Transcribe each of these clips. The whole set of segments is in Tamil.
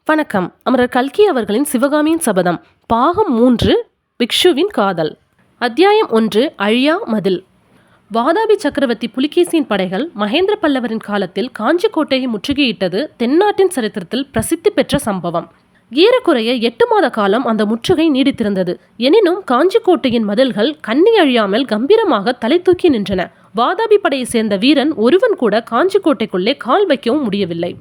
வணக்கம். அமரர் கல்கி அவர்களின் சிவகாமியின் சபதம் பாகம் 3 பிக்ஷுவின் காதல். அத்தியாயம் 1 அழியா மதில். வாதாபி சக்கரவர்த்தி புலிகேசியின் படைகள் மகேந்திர பல்லவரின் காலத்தில் காஞ்சி கோட்டையை முற்றுகையிட்டது தென்னாட்டின் சரித்திரத்தில் பிரசித்தி பெற்ற சம்பவம். ஏறக்குறைய 8 மாத காலம் அந்த முற்றுகை நீடித்திருந்தது. எனினும் காஞ்சி கோட்டையின் மதில்கள் கண்ணி அழியாமல் கம்பீரமாக தலை தூக்கி நின்றன. வாதாபி படையை சேர்ந்த வீரன் ஒருவன் கூட காஞ்சி கோட்டைக்குள்ளே கால் வைக்கவும் முடியவில்லை.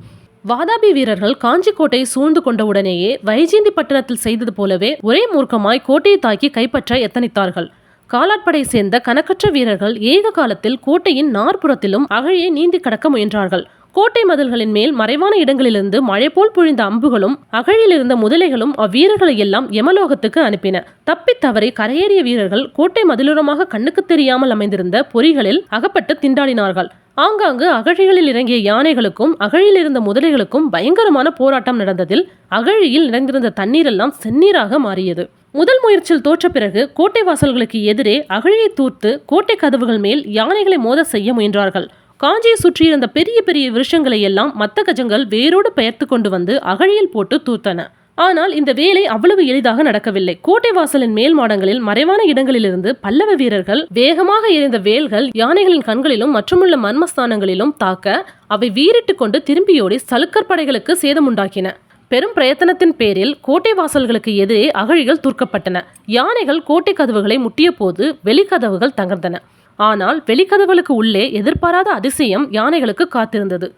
வாதாபி வீரர்கள் காஞ்சி கோட்டையை சூழ்ந்து கொண்டவுடனேயே வைஜெயந்தி பட்டணத்தில் செய்தது போலவே ஒரே மூர்க்கமாய் கோட்டையை தாக்கி கைப்பற்ற எத்தனித்தார்கள். காலாட்படை சேர்ந்த கணக்கற்ற வீரர்கள் ஏக காலத்தில் கோட்டையின் நாற்புறத்திலும் அகழியை நீந்தி கடக்க முயன்றார்கள். கோட்டை மதில்களின் மேல் மறைவான இடங்களிலிருந்து மழை போல் பொழிந்த அம்புகளும் அகழியில் இருந்த முதலைகளும் அவ்வீரர்களை எல்லாம் யமலோகத்துக்கு அனுப்பின. தப்பி தவறி கரையேறிய வீரர்கள் கோட்டை மதிலுரமாக கண்ணுக்கு தெரியாமல் அமைந்திருந்த பொறிகளில் அகப்பட்டு திண்டாடினார்கள். ஆங்காங்கு அகழிகளில் இறங்கிய யானைகளுக்கும் அகழியில் இருந்த முதலைகளுக்கும் பயங்கரமான போராட்டம் நடந்ததில் அகழியில் நிறைந்திருந்த தண்ணீரெல்லாம் செந்நீராக மாறியது. முதல் முயற்சியில் தோற்ற பிறகு கோட்டை வாசல்களுக்கு எதிரே அகழியை தூர்த்து கோட்டை கதவுகள் மேல் யானைகளை மோத செய்ய முயன்றார்கள். காஞ்சியை சுற்றியிருந்த பெரிய பெரிய விருஷங்களை எல்லாம் மத்த கஜங்கள் வேரோடு பெயர்த்து கொண்டு வந்து அகழியில் போட்டு தூர்த்தன. ஆனால் இந்த வேலை அவ்வளவு எளிதாக நடக்கவில்லை. கோட்டை வாசலின் மேல் மாடங்களில் மறைவான இடங்களிலிருந்து பல்லவ வீரர்கள் வேகமாக எரிந்த வேல்கள் யானைகளின் கண்களிலும் மற்றுமுள்ள மர்மஸ்தானங்களிலும் தாக்க அவை வீறிட்டு கொண்டு திரும்பியோடி சலுக்கர் படைகளுக்கு சேதமுண்டாக்கின. பெரும் பிரயத்தனத்தின் பேரில் கோட்டை வாசல்களுக்கு எதிரே அகழிகள் தூர்க்கப்பட்டன. யானைகள் கோட்டை கதவுகளை முட்டிய போது வெளிக்கதவுகள் தகர்ந்தன. ஆனால் வெளிக்கதவுகளுக்கு உள்ளே எதிர்பாராத அதிசயம் யானைகளுக்கு காத்திருந்தது.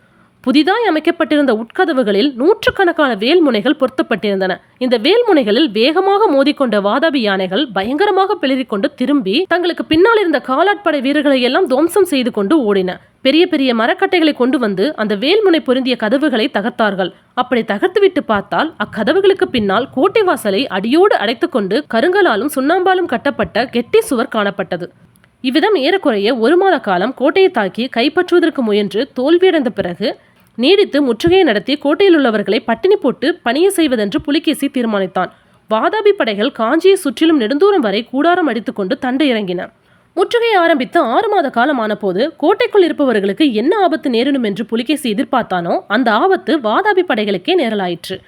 புதிதாய் அமைக்கப்பட்டிருந்த உட்கதவுகளில் நூற்றுக்கணக்கான வேல்முனைகள் பொருத்தப்பட்டிருந்தன. இந்த வேல்முனைகளில் வேகமாக மோதிக்கொண்ட வாதாபி யானைகள் பயங்கரமாக பிளறிக்கொண்டு திரும்பி தங்களுக்கு பின்னால் இருந்த காலாட்படை வீரர்களை எல்லாம் துவம்சம் செய்து கொண்டு ஓடின. பெரிய பெரிய மரக்கட்டைகளை கொண்டு வந்து அந்த வேல்முனை பொருந்திய கதவுகளை தகர்த்தார்கள். அப்படி தகர்த்துவிட்டு பார்த்தால் அக்கதவுகளுக்கு பின்னால் கோட்டை வாசலை அடியோடு அடைத்துக்கொண்டு கருங்கலாலும் சுண்ணாம்பாலும் கட்டப்பட்ட கெட்டி சுவர் காணப்பட்டது. இவ்விதம் ஏறக்குறைய 1 மாத காலம் கோட்டையை தாக்கி கைப்பற்றுவதற்கு முயன்று தோல்வியடைந்த பிறகு நீடித்து முற்றுகையை நடத்தி கோட்டையில் உள்ளவர்களை பட்டினி போட்டு பணிய செய்வதென்று புலிகேசி தீர்மானித்தான். வாதாபி படைகள் காஞ்சியை சுற்றிலும் நெடுந்தூரம் வரை கூடாரம் அடித்துக்கொண்டு தண்டை இறங்கின. முற்றுகையை ஆரம்பித்து 6 மாத காலம் ஆன போது கோட்டைக்குள் இருப்பவர்களுக்கு என்ன ஆபத்து நேரிடும் என்று புலிகேசி எதிர்பார்த்தானோ அந்த ஆபத்து வாதாபி படைகளுக்கே நேரலாயிற்று.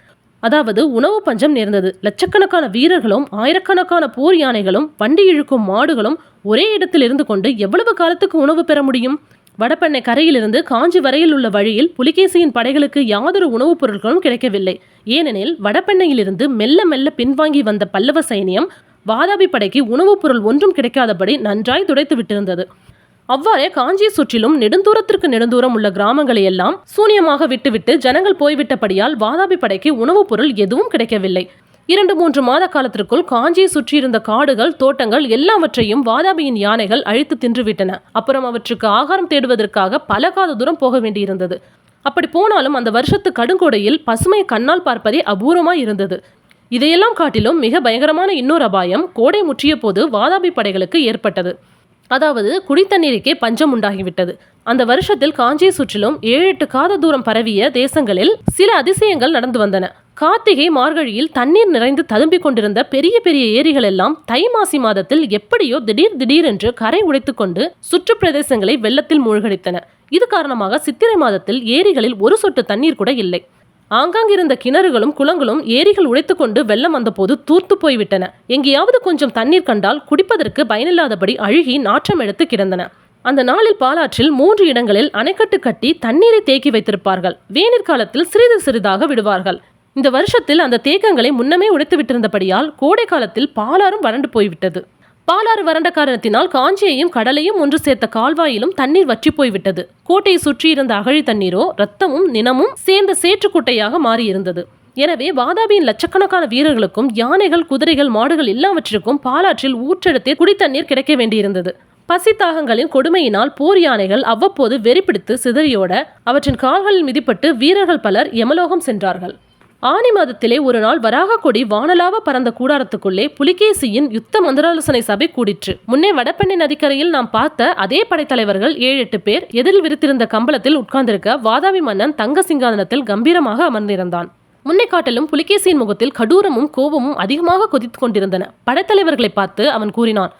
அதாவது உணவு பஞ்சம் நேர்ந்தது. லட்சக்கணக்கான வீரர்களும் ஆயிரக்கணக்கான போர் யானைகளும் வண்டி இழுக்கும் மாடுகளும் ஒரே இடத்தில் இருந்து கொண்டு எவ்வளவு காலத்துக்கு உணவு பெற முடியும்? வடபெண்ணை கரையிலிருந்து காஞ்சி வரையில் உள்ள வழியில் புலிகேசியின் படைகளுக்கு யாதொரு உணவுப் பொருட்களும் கிடைக்கவில்லை. ஏனெனில் வடபெண்ணையிலிருந்து மெல்ல மெல்ல பின்வாங்கி வந்த பல்லவ சைனியம் வாதாபி படைக்கு உணவுப் பொருள் ஒன்றும் கிடைக்காதபடி நன்றாய் துடைத்து விட்டிருந்தது. அவ்வாறே காஞ்சியை சுற்றிலும் நெடுந்தூரத்திற்கு நெடுந்தூரம் உள்ள கிராமங்களை எல்லாம் சூனியமாக விட்டுவிட்டு ஜனங்கள் போய்விட்டபடியால் வாதாபி படைக்கு உணவுப் பொருள் எதுவும் கிடைக்கவில்லை. 2-3 மாத காலத்திற்குள் காஞ்சியை சுற்றியிருந்த காடுகள் தோட்டங்கள் எல்லாவற்றையும் வாதாபியின் யானைகள் அழித்து தின்றுவிட்டன. அப்புறம் அவற்றுக்கு ஆகாரம் தேடுவதற்காக பல காத தூரம் போக வேண்டியிருந்தது. அப்படி போனாலும் அந்த வருஷத்து கடுங்கொடையில் பசுமை கண்ணால் பார்ப்பதே அபூர்வமாய் இருந்தது. இதையெல்லாம் காட்டிலும் மிக பயங்கரமான இன்னொரு அபாயம் கோடை முற்றிய போது வாதாபி படைகளுக்கு ஏற்பட்டது. அதாவது குடித்தண்ணீருக்கே பஞ்சம் உண்டாகிவிட்டது. அந்த வருஷத்தில் காஞ்சியை சுற்றிலும் 7-8 காத தூரம் பரவிய தேசங்களில் சில அதிசயங்கள் நடந்து வந்தன. கார்த்திகை மார்கழியில் தண்ணீர் நிறைந்து ததும்பிக் கொண்டிருந்த பெரிய பெரிய ஏரிகள் எல்லாம் தை மாசி மாதத்தில் எப்படியோ திடீரென்று கரை உடைத்துக்கொண்டு சுற்று பிரதேசங்களை வெள்ளத்தில் மூழ்கடித்தன. இது காரணமாக சித்திரை மாதத்தில் ஏரிகளில் ஒரு சொட்டு தண்ணீர் கூட இல்லை. ஆங்காங்கிருந்த கிணறுகளும் குளங்களும் ஏரிகள் உடைத்துக்கொண்டு வெள்ளம் வந்தபோது தூர்த்து போய்விட்டன. எங்கேயாவது கொஞ்சம் தண்ணீர் கண்டால் குடிப்பதற்கு பயனில்லாதபடி அழுகி நாற்றம் எடுத்து கிடந்தன. அந்த நாளில் பாலாற்றில் 3 இடங்களில் அணைக்கட்டு கட்டி தண்ணீரை தேக்கி வைத்திருப்பார்கள். வேநீர் காலத்தில் சிறிது சிறிதாக விடுவார்கள். இந்த வருஷத்தில் அந்த தேக்கங்களை முன்னமே உடைத்து விட்டிருந்தபடியால் கோடை காலத்தில் பாலாறும் வறண்டு போய்விட்டது. பாலாறு வறண்ட காரணத்தினால் காஞ்சியையும் கடலையும் ஒன்று சேர்த்த கால்வாயிலும் தண்ணீர் வற்றி போய்விட்டது. கோட்டையை சுற்றியிருந்த அகழி தண்ணீரோ இரத்தமும் நினமும் சேர்ந்த சேற்றுக்குட்டையாக மாறியிருந்தது. எனவே வாதாபியின் லட்சக்கணக்கான வீரர்களுக்கும் யானைகள் குதிரைகள் மாடுகள் எல்லாவற்றிற்கும் பாலாற்றில் ஊற்றெடுத்தே குடித்தண்ணீர் கிடைக்க வேண்டியிருந்தது. பசி தாகங்களின் கொடுமையினால் போர் யானைகள் அவ்வப்போது வெறிப்பிடித்து சிதறியோட அவற்றின் கால்களில் மிதிப்பட்டு வீரர்கள் பலர் யமலோகம் சென்றார்கள். ஆனி மாதத்திலே ஒரு நாள் வராக கொடி வானலாவ பறந்த கூடாரத்துக்குள்ளே புலிகேசியின் யுத்த மந்திராலோசனை சபை கூடிற்று. முன்னே வடபெண்ணை நதிக்கரையில் நாம் பார்த்த அதே படைத்தலைவர்கள் 7-8 பேர் எதிரில் விரித்திருந்த கம்பளத்தில் உட்கார்ந்திருக்க வாதாபி மன்னன் தங்க சிங்காதனத்தில் கம்பீரமாக அமர்ந்திருந்தான். முன்னை காட்டிலும் புலிகேசியின் முகத்தில் கடூரமும் கோபமும் அதிகமாக கொதித்து கொண்டிருந்தன. படைத்தலைவர்களை பார்த்து அவன் கூறினான்,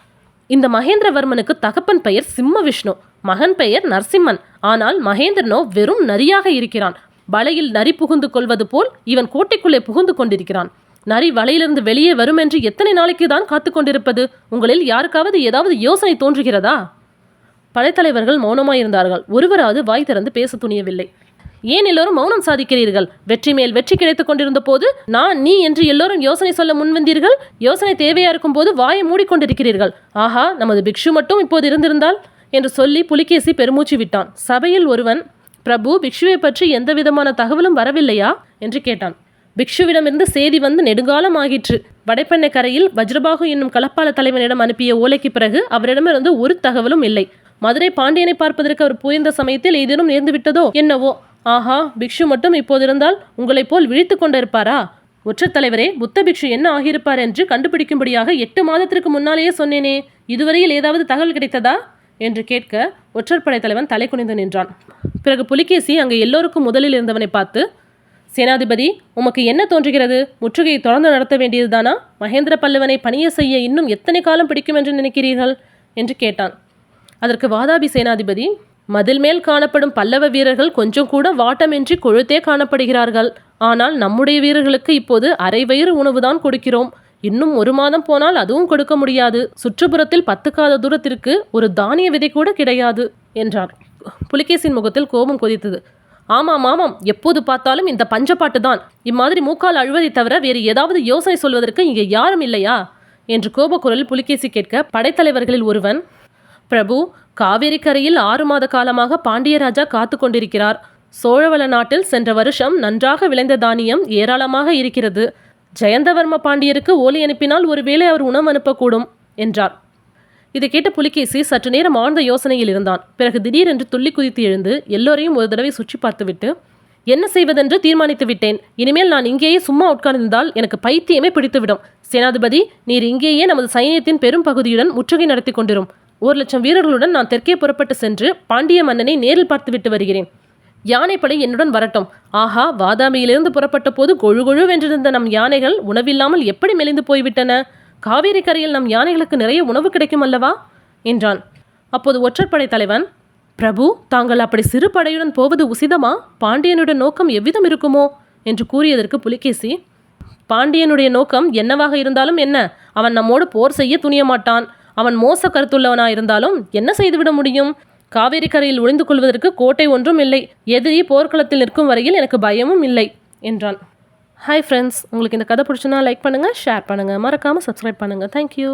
இந்த மகேந்திரவர்மனுக்கு தகப்பன் பெயர் சிம்ம விஷ்ணு, மகன் பெயர் நரசிம்மன். ஆனால் மகேந்திரனோ வெறும் நரியாக இருக்கிறான். வலையில் நரி புகுந்து கொள்வது போல் இவன் கோட்டைக்குள்ளே புகுந்து கொண்டிருக்கிறான். நரி வலையிலிருந்து வெளியே வரும் என்று எத்தனை நாளைக்கு தான் காத்து கொண்டிருப்பது? உங்களில் யாருக்காவது ஏதாவது யோசனை தோன்றுகிறதா? படைத்தலைவர்கள் மௌனமாயிருந்தார்கள். ஒருவராவது வாய் திறந்து பேச துணியவில்லை. ஏன் எல்லோரும் மௌனம் சாதிக்கிறீர்கள்? வெற்றி மேல் வெற்றி கிடைத்துக் கொண்டிருந்த போது நான் நீ என்று எல்லோரும் யோசனை சொல்ல முன்வந்தீர்கள். யோசனை தேவையா இருக்கும் போது வாயை மூடிக்கொண்டிருக்கிறீர்கள். ஆஹா, நமது பிக்ஷு மட்டும் இப்போது இருந்திருந்தால் என்று சொல்லி புலிகேசி பெருமூச்சு விட்டான். சபையில் ஒருவன், பிரபு, பிக்ஷுவை பற்றி எந்த விதமான தகவலும் வரவில்லையா என்று கேட்டான். பிக்ஷுவிடமிருந்து செய்தி வந்து நெடுங்காலம் ஆகிற்று. வடைப்பெண்ணை கரையில் வஜ்ரபாகு என்னும் களப்பால தலைவனிடம் அனுப்பிய ஓலைக்கு பிறகு அவரிடமிருந்து ஒரு தகவலும் இல்லை. மதுரை பாண்டியனை பார்ப்பதற்கு அவர் போயிருந்த சமயத்தில் ஏதேனும் நேர்ந்து விட்டதோ என்னவோ. ஆஹா, பிக்ஷு மட்டும் இப்போதிருந்தால் உங்களைப் போல் விழித்து கொண்டிருப்பாரா? ஒற்றர் தலைவரே, புத்த பிக்ஷு என்ன ஆகியிருப்பார் என்று கண்டுபிடிக்கும்படியாக 8 மாதத்திற்கு முன்னாலேயே சொன்னேனே. இதுவரையில் ஏதாவது தகவல் கிடைத்ததா என்று கேட்க ஒற்றற்படை தலைவன் தலை குனிந்து நின்றான். பிறகு புலிகேசி அங்கே எல்லோருக்கும் முதலில் இருந்தவனை பார்த்து, சேனாதிபதி, உமக்கு என்ன தோன்றுகிறது? முற்றுகையை தொடர்ந்து நடத்த வேண்டியதுதானா? மகேந்திர பல்லவனை பணிய செய்ய இன்னும் எத்தனை காலம் பிடிக்கும் என்று நினைக்கிறீர்கள் என்று கேட்டான். அதற்கு வாதாபி சேனாதிபதி, மதில் மேல் காணப்படும் பல்லவ வீரர்கள் கொஞ்சம் கூட வாட்டமின்றி கொழுத்தே காணப்படுகிறார்கள். ஆனால் நம்முடைய வீரர்களுக்கு இப்போது அரை வயிறு உணவுதான் கொடுக்கிறோம். இன்னும் 1 மாதம் போனால் அதுவும் கொடுக்க முடியாது. சுற்றுப்புறத்தில் 10 காத தூரத்திற்கு ஒரு தானிய விதை கூட கிடையாது என்றார். புலிகேசின் முகத்தில் கோபம் கொதித்தது. ஆமாம், எப்போது பார்த்தாலும் இந்த பஞ்சப்பாட்டு தான். இம்மாதிரி மூக்கால் அழுவதை தவிர வேறு ஏதாவது யோசனை சொல்வதற்கு இங்கே யாரும் இல்லையா என்று கோபக்குரலில் புலிகேசி கேட்க படைத்தலைவர்களில் ஒருவன், பிரபு, காவேரி கரையில் 6 மாத காலமாக பாண்டியராஜா காத்து கொண்டிருக்கிறார். சோழவள நாட்டில் சென்ற வருஷம் நன்றாக விளைந்த தானியம் ஏராளமாக இருக்கிறது. ஜெயந்தவர்ம பாண்டியருக்கு ஓலை அனுப்பினால் ஒருவேளை அவர் உணவு அனுப்பக்கூடும் என்றார். இதை கேட்ட புலிகேசி சற்று நேரம் ஆழ்ந்த யோசனையில் இருந்தான். பிறகு திடீரென்று துள்ளி குதித்து எழுந்து எல்லோரையும் ஒரு தடவை சுற்றி பார்த்துவிட்டு, என்ன செய்வதென்று தீர்மானித்து விட்டேன். இனிமேல் நான் இங்கேயே சும்மா உட்கார்ந்திருந்தால் எனக்கு பைத்தியமே பிடித்துவிடும். சேனாதிபதி, நீர் இங்கேயே நமது சைன்யத்தின் பெரும் பகுதியுடன் முற்றுகை நடத்தி கொண்டிரும். 1,00,000 வீரர்களுடன் நான் தெற்கே புறப்பட்டு சென்று பாண்டிய மன்னனை நேரில் பார்த்துவிட்டு வருகிறேன். யானைப்படை என்னுடன் வரட்டும். ஆஹா, வாதாபியிலிருந்து புறப்பட்ட போது கொழு கொழு வென்றிருந்த நம் யானைகள் உணவில்லாமல் எப்படி மெலிந்து போய்விட்டன. காவேரி கரையில் நம் யானைகளுக்கு நிறைய உணவு கிடைக்கும் அல்லவா என்றான். அப்போது ஒற்றற்படை தலைவன், பிரபு, தாங்கள் அப்படி சிறு படையுடன் போவது உசிதமா? பாண்டியனுடைய நோக்கம் எவ்விதம் இருக்குமோ என்று கூறியதற்கு புலிகேசி, பாண்டியனுடைய நோக்கம் என்னவாக இருந்தாலும் என்ன, அவன் நம்மோடு போர் செய்ய துணிய மாட்டான். அவன் மோச கருத்துள்ளவனாயிருந்தாலும் என்ன செய்துவிட முடியும்? காவேரி கரையில் ஒளிந்து கொள்வதற்கு கோட்டை ஒன்றும் இல்லை. எதிரி போர்க்களத்தில் நிற்கும் வரையில் எனக்கு பயமும் இல்லை என்றான். ஹாய் ஃப்ரெண்ட்ஸ், உங்களுக்கு இந்த கதை பிடிச்சுன்னா லைக் பண்ணுங்கள், ஷேர் பண்ணுங்கள், மறக்காமல் சப்ஸ்கிரைப் பண்ணுங்கள். தேங்க்யூ.